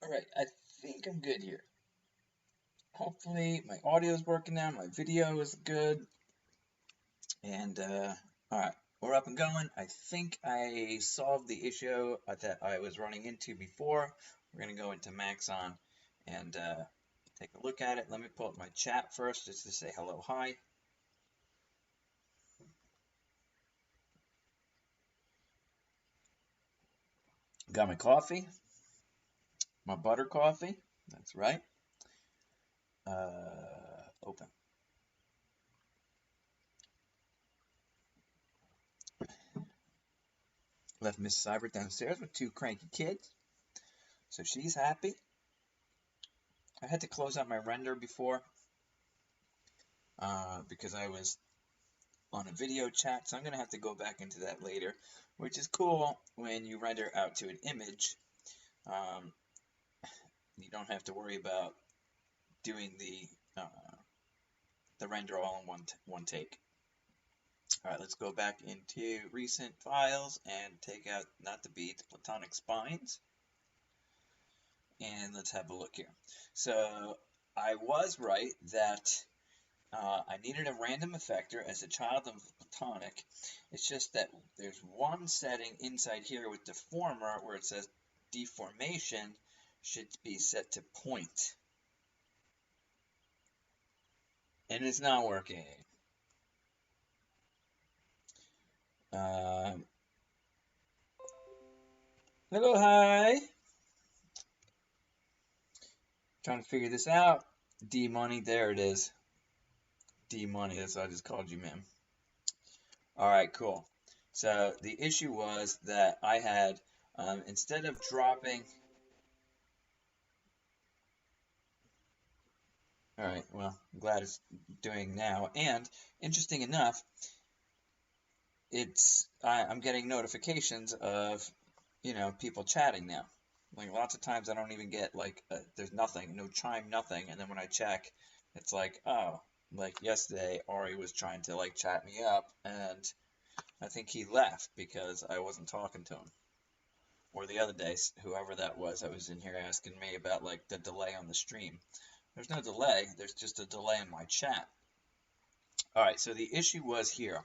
Alright, I think I'm good here. Hopefully my audio is working now, my video is good, and alright, we're up and going. I think I solved the issue that I was running into before. We're going to go into Maxon and take a look at it. Let me pull up my chat first just to say hello, hi. Got my coffee, my butter coffee, that's right. Open. Left Miss Cybert downstairs with two cranky kids, so she's happy. I had to close out my render before because I was on a video chat, so I'm going to have to go back into that later, which is cool when you render out to an image. You don't have to worry about doing the render all in one take. All right, let's go back into recent files and take out not the beads, platonic spines, and let's have a look here. So I was right that I needed a random effector as a child of platonic. It's just that there's one setting inside here with deformer where it says deformation should be set to point. And it's not working. Hello, hi. Trying to figure this out. D money, there it is. D money, that's what I just called you, ma'am. Alright, cool. So the issue was that I had, instead of dropping... Alright, well, I'm glad it's doing now. And, interesting enough, I'm getting notifications of, people chatting now. Like, lots of times I don't even get, like, there's nothing, no chime, nothing. And then when I check, it's like, oh, like yesterday, Ari was trying to, like, chat me up, and I think he left because I wasn't talking to him. Or the other day, whoever that was was in here asking me about, like, the delay on the stream. There's no delay, there's just a delay in my chat. Alright, so the issue was here.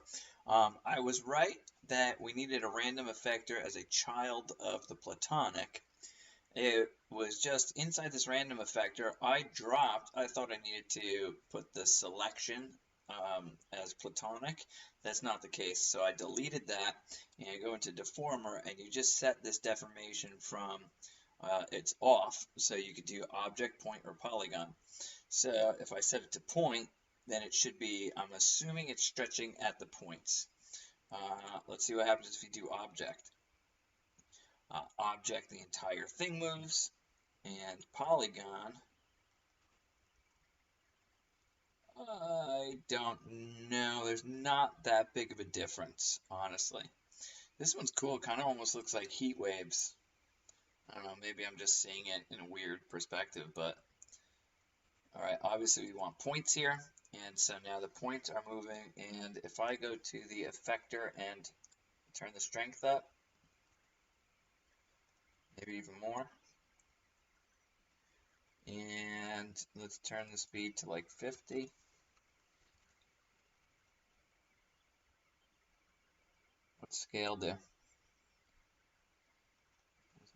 I was right that we needed a random effector as a child of the platonic. It was just inside this random effector, I thought I needed to put the selection as platonic. That's not the case, so I deleted that, and you go into deformer, and you just set this deformation from, it's off, so you could do object, point, or polygon. So if I set it to point, then it should be, I'm assuming it's stretching at the points. Let's see what happens if you do object. Object, the entire thing moves, and polygon, I don't know, there's not that big of a difference, honestly. This one's cool, it kind of almost looks like heat waves. I don't know, maybe I'm just seeing it in a weird perspective, but alright, obviously we want points here, and so now the points are moving, and if I go to the effector and turn the strength up, maybe even more, and let's turn the speed to like 50. What's scale do?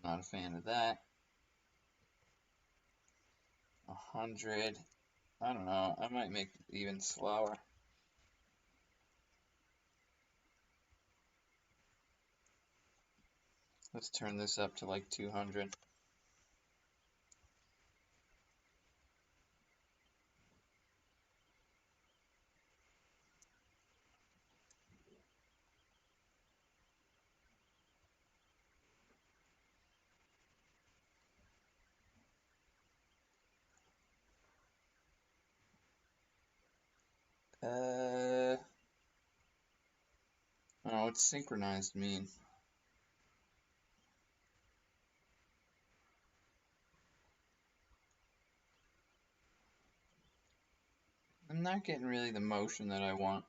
Not a fan of that. 100. I don't know. I might make it even slower. Let's turn this up to like 200. Oh, what's synchronized mean? I'm not getting really the motion that I want.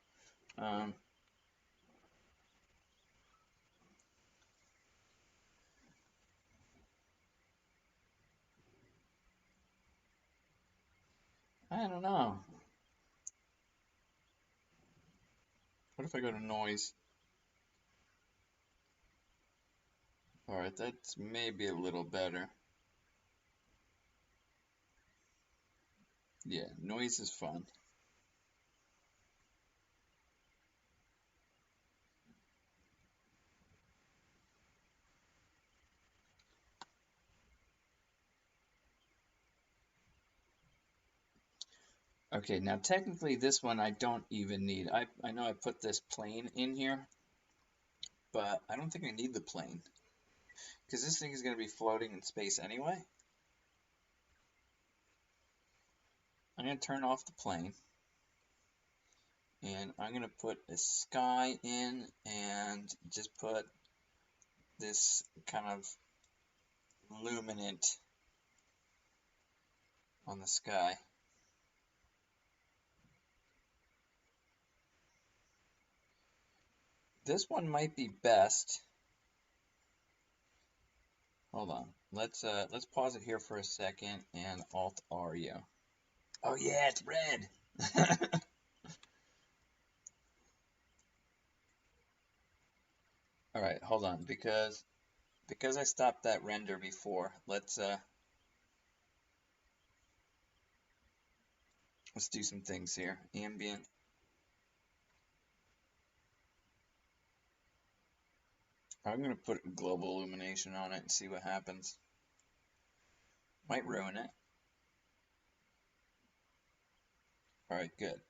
I don't know. What if I go to noise? All right, that's maybe a little better. Yeah, noise is fun. Okay, now technically this one I don't even need. I know I put this plane in here, but I don't think I need the plane because this thing is going to be floating in space anyway. I'm going to turn off the plane and I'm going to put a sky in and just put this kind of luminant on the sky. This one might be best. Hold on. Let's pause it here for a second and Alt R you. Oh yeah, it's red. All right, hold on because I stopped that render before. Let's do some things here. Ambient. I'm gonna put global illumination on it and see what happens. Might ruin it. All right, good.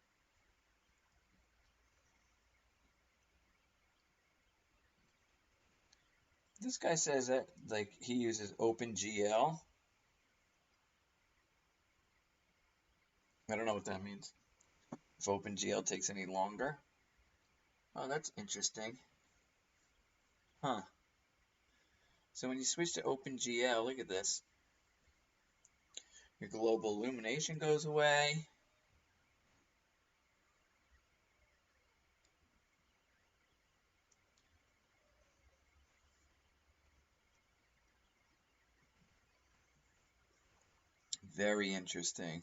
This guy says that like he uses OpenGL. I don't know what that means. If OpenGL takes any longer. Oh, that's interesting. Huh. So when you switch to OpenGL, look at this. Your global illumination goes away. Very interesting.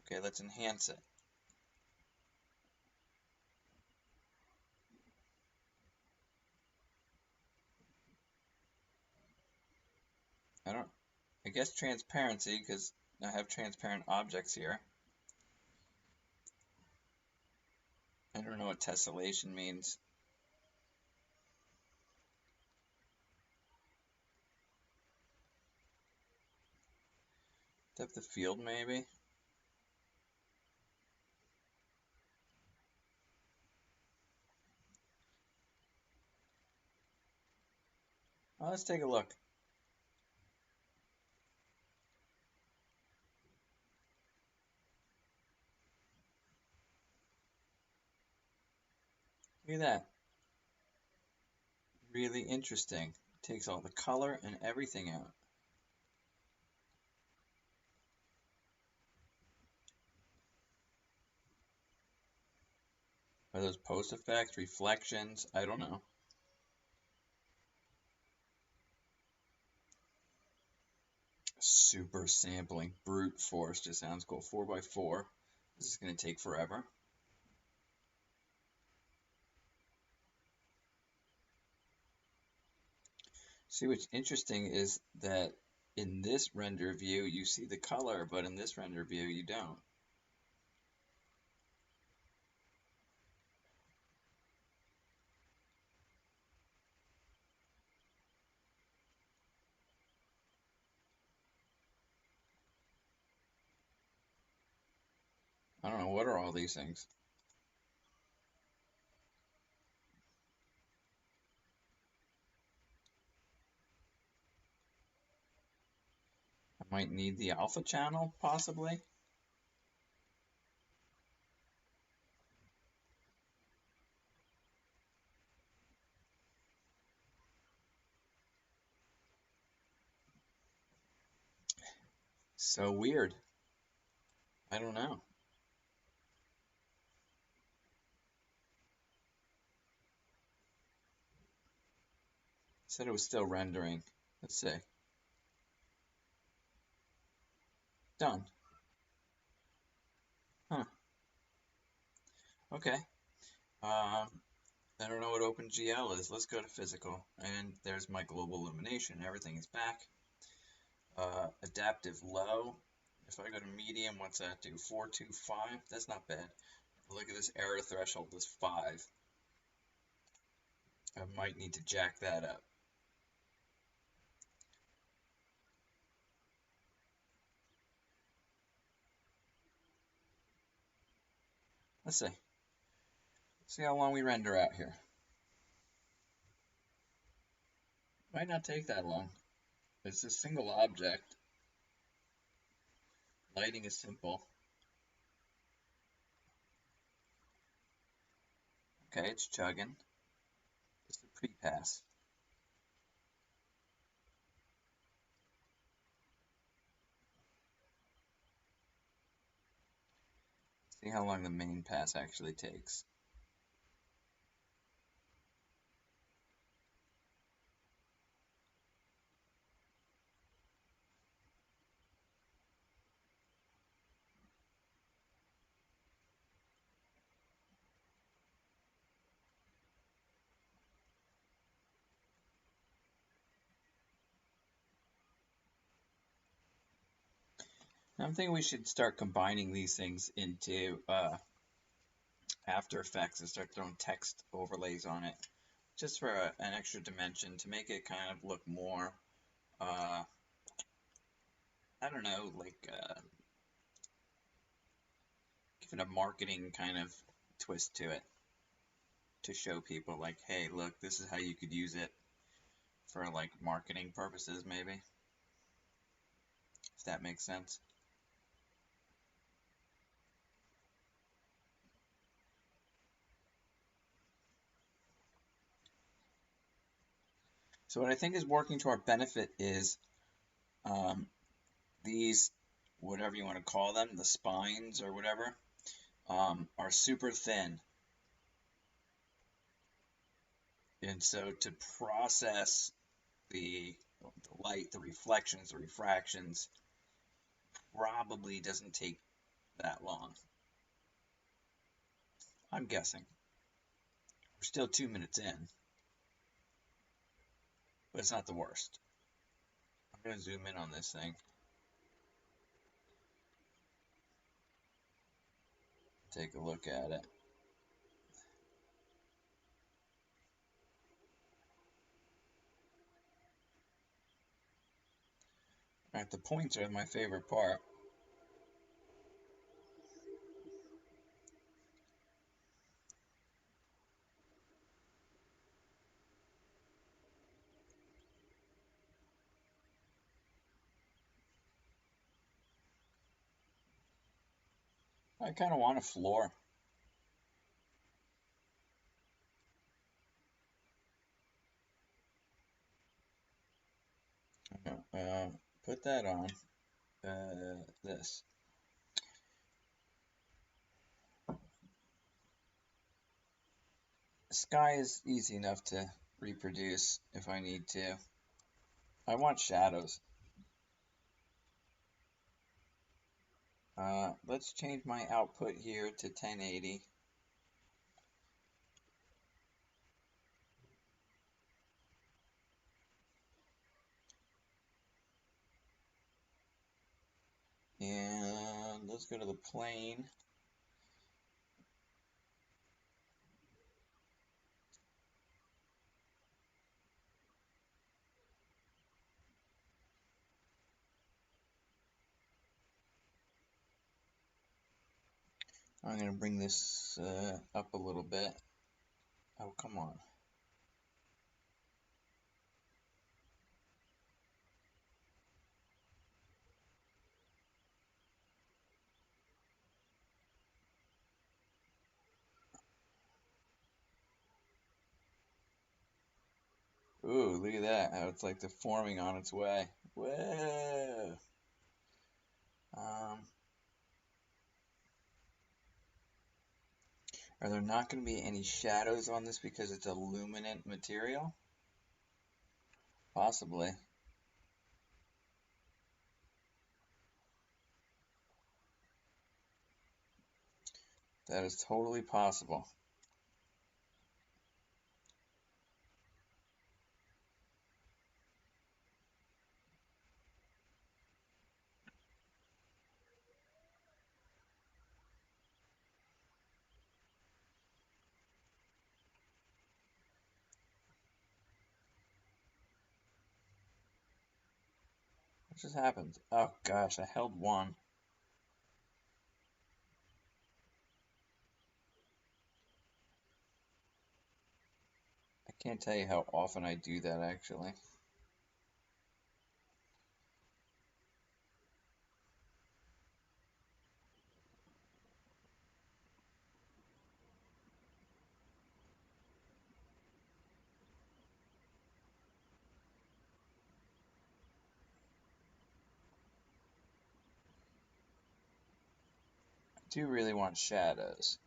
Okay, let's enhance it. I guess transparency, because I have transparent objects here. I don't know what tessellation means. Depth of field, maybe? Well, let's take a look. Look at that. Really interesting. Takes all the color and everything out. Are those post effects, reflections? I don't know. Super sampling, brute force just sounds cool. 4x4. This is going to take forever. See, what's interesting is that in this render view, you see the color, but in this render view, you don't. I don't know, what are all these things? I might need the alpha channel, possibly. So weird. I don't know. Said it was still rendering. Let's see. Done. Okay. Um, I don't know what OpenGL is. Let's go to physical. And there's my global illumination. Everything is back. Adaptive low. If I go to medium, what's that do? 425? That's not bad. Look at this error threshold is 5. I might need to jack that up. Let's see. See how long we render out here. Might not take that long. It's a single object. Lighting is simple. Okay, it's chugging. It's a pre-pass. See how long the main pass actually takes. I'm thinking we should start combining these things into After Effects and start throwing text overlays on it, just for an extra dimension to make it kind of look more, I don't know, like give it a marketing kind of twist to it, to show people like, hey, look, this is how you could use it for like marketing purposes, maybe, if that makes sense. So what I think is working to our benefit is um, these, whatever you want to call them, the spines or whatever, are super thin. And so to process the light, the reflections, the refractions, probably doesn't take that long. I'm guessing. We're still 2 minutes in, but it's not the worst. I'm going to zoom in on this thing. Take a look at it. All right, the points are my favorite part. I kind of want a floor. Put that on. This. Sky is easy enough to reproduce if I need to. I want shadows. Let's change my output here to 1080. And let's go to the plane. I'm going to bring this up a little bit. Oh, come on. Ooh, look at that. How it's like deforming on its way. Whoa. Are there not going to be any shadows on this because it's a luminant material? Possibly. That is totally possible. What just happened? Oh gosh, I held one. I can't tell you how often I do that actually. I do really want shadows.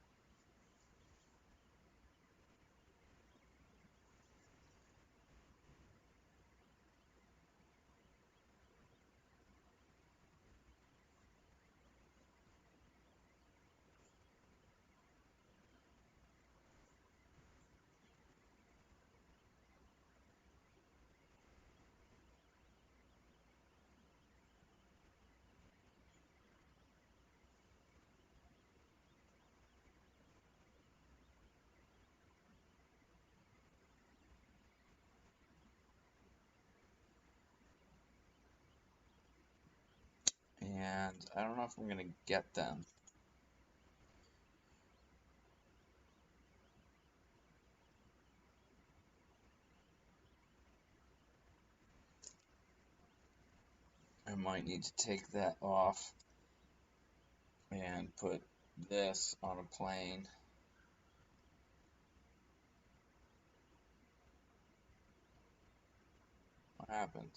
And I don't know if I'm gonna get them. I might need to take that off and put this on a plane. What happened?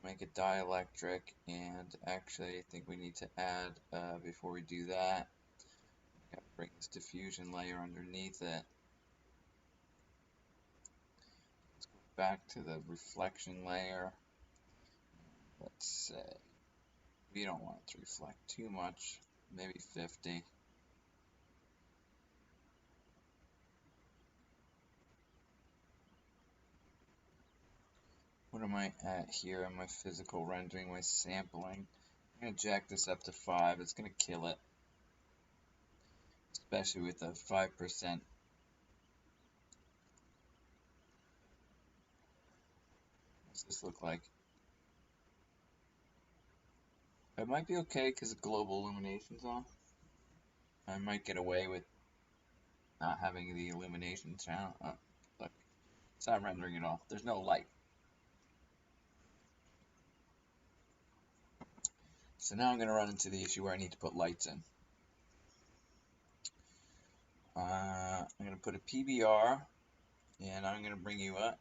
Make it dielectric, and actually I think we need to add, before we do that, gotta bring this diffusion layer underneath it. Let's go back to the reflection layer. Let's say we don't want it to reflect too much, maybe 50. What am I at here in my physical rendering, my sampling? I'm going to jack this up to 5. It's going to kill it, especially with a 5%. What's this look like? It might be okay because the global illumination's on. I might get away with not having the illumination channel. Look, it's not rendering at all. There's no light. So now I'm going to run into the issue where I need to put lights in. I'm going to put a PBR, and I'm going to bring you up.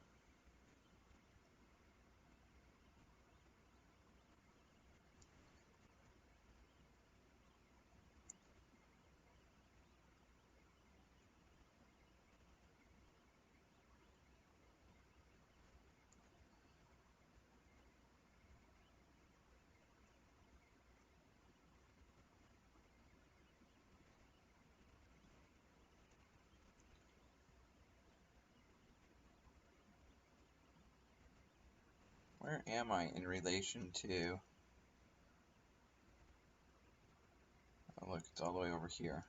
Where am I in relation to? Oh, look, it's all the way over here.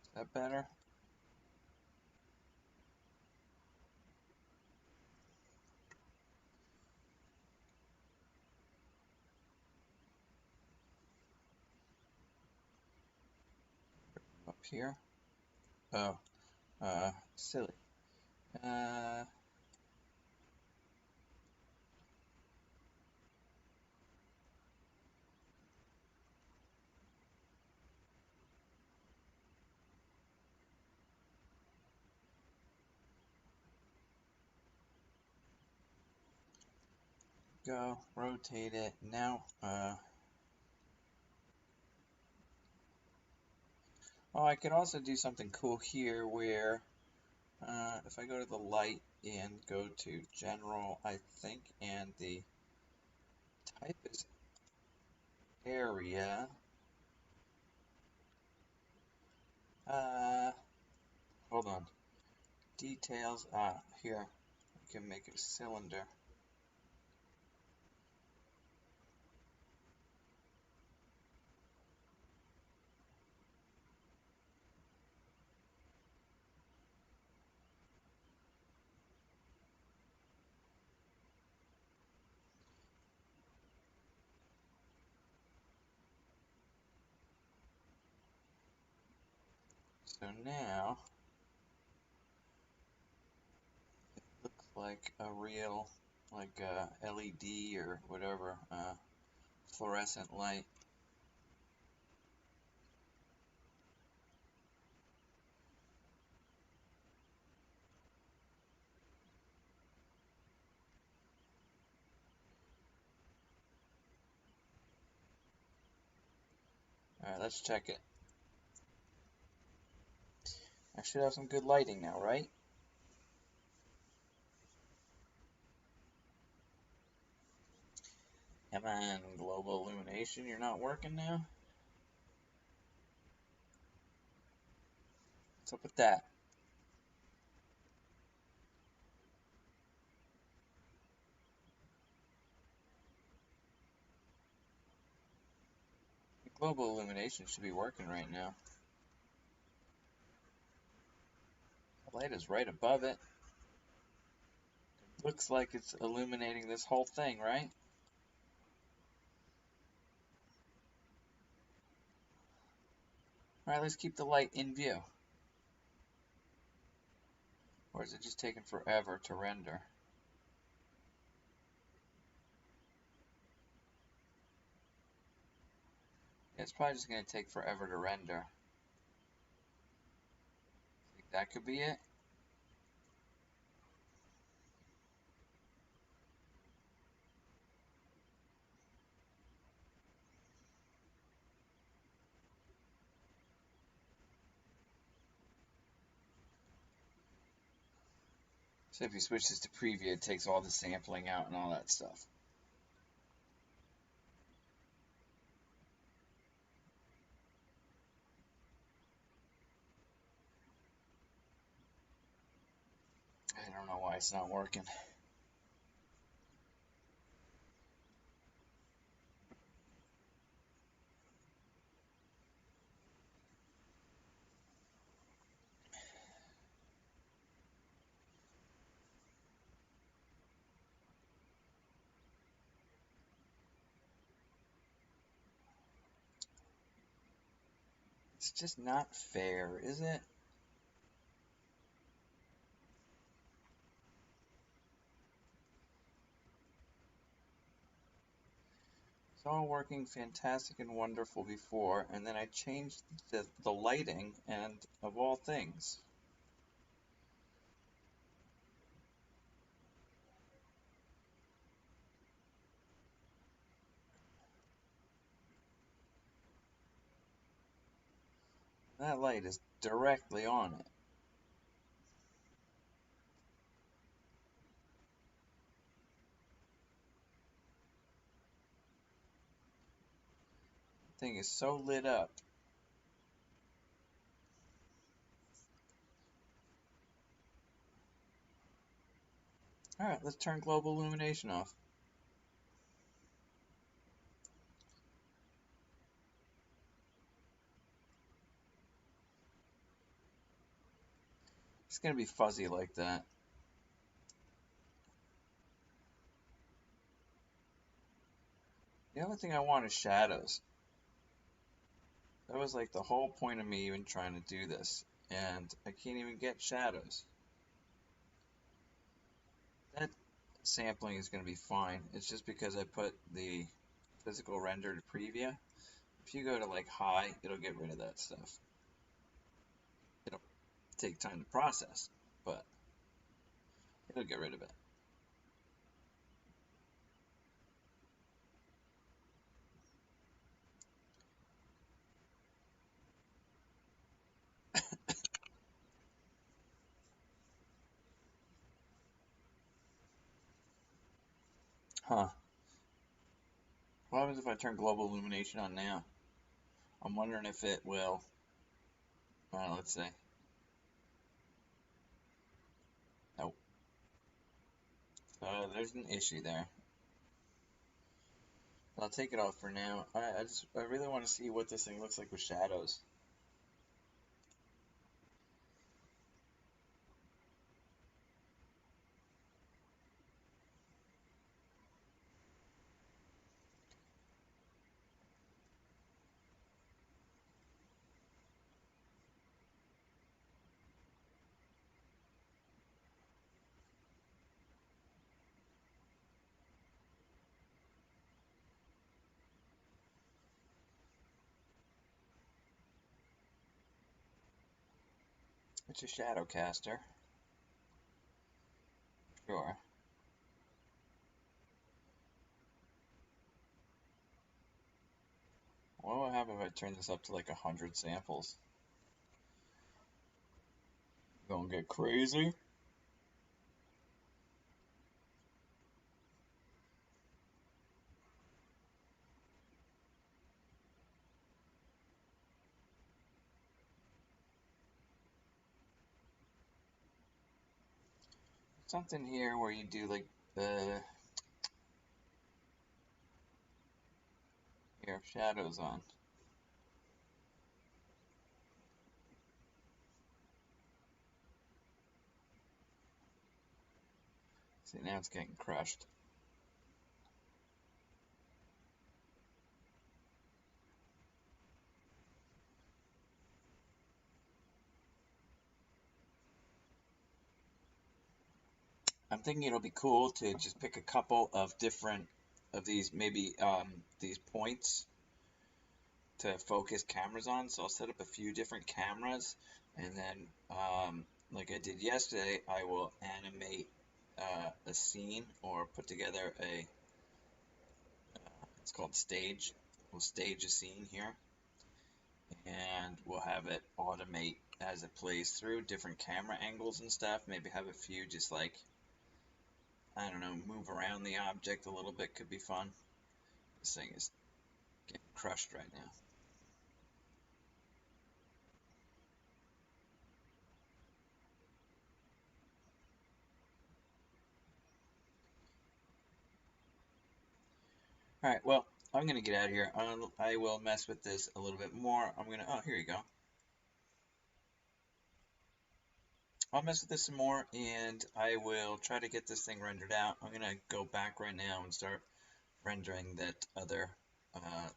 Is that better? Up here? Oh, silly. Uh, go, rotate it. Now, oh, I could also do something cool here where if I go to the light and go to general, I think, and the type is area. Hold on. Details. Here. I can make a cylinder. So now it looks like a real, like a LED or whatever, fluorescent light. Alright, let's check it. I should have some good lighting now, right? Come on, global illumination, you're not working now? What's up with that? The global illumination should be working right now. The light is right above it. Looks like it's illuminating this whole thing, right? Alright, let's keep the light in view. Or is it just taking forever to render? Yeah, it's probably just going to take forever to render. Think that could be it? So if you switch this to preview, it takes all the sampling out and all that stuff. I don't know why it's not working. It's just not fair, is it? It's all working fantastic and wonderful before, and then I changed the lighting, and of all things. That light is directly on it. The thing is so lit up. Alright, let's turn global illumination off. It's going to be fuzzy like that. The other thing I want is shadows. That was like the whole point of me even trying to do this. And I can't even get shadows. That sampling is going to be fine. It's just because I put the physical render to preview. If you go to like high, it'll get rid of that stuff. It'll take time to process, but it'll get rid of it. Huh. What happens if I turn global illumination on now? I'm wondering if it will. Let's see. Nope. There's an issue there. I'll take it off for now. I really want to see what this thing looks like with shadows. It's a shadow caster. Sure. What will happen if I turn this up to like 100 samples? Gonna get crazy? Something here where you do like the here shadows on. See, now it's getting crushed. I'm thinking it'll be cool to just pick a couple of different of these, maybe these points to focus cameras on. So I'll set up a few different cameras, and then like I did yesterday, I will animate a scene or put together a it's called stage. We'll stage a scene here, and we'll have it automate as it plays through different camera angles and stuff. Maybe have a few just like, I don't know, move around the object a little bit, could be fun. This thing is getting crushed right now. All right, well, I'm gonna get out of here. I will mess with this a little bit more. Oh, here you go. I'll mess with this some more, and I will try to get this thing rendered out. I'm gonna go back right now and start rendering that other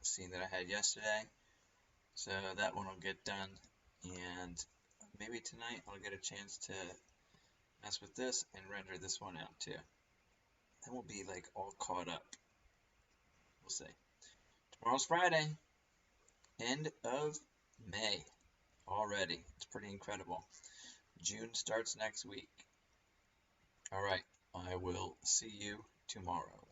scene that I had yesterday. So that one will get done, and maybe tonight I'll get a chance to mess with this and render this one out too. Then we'll be like all caught up. We'll see. Tomorrow's Friday, end of May already. It's pretty incredible. June starts next week. All right, I will see you tomorrow.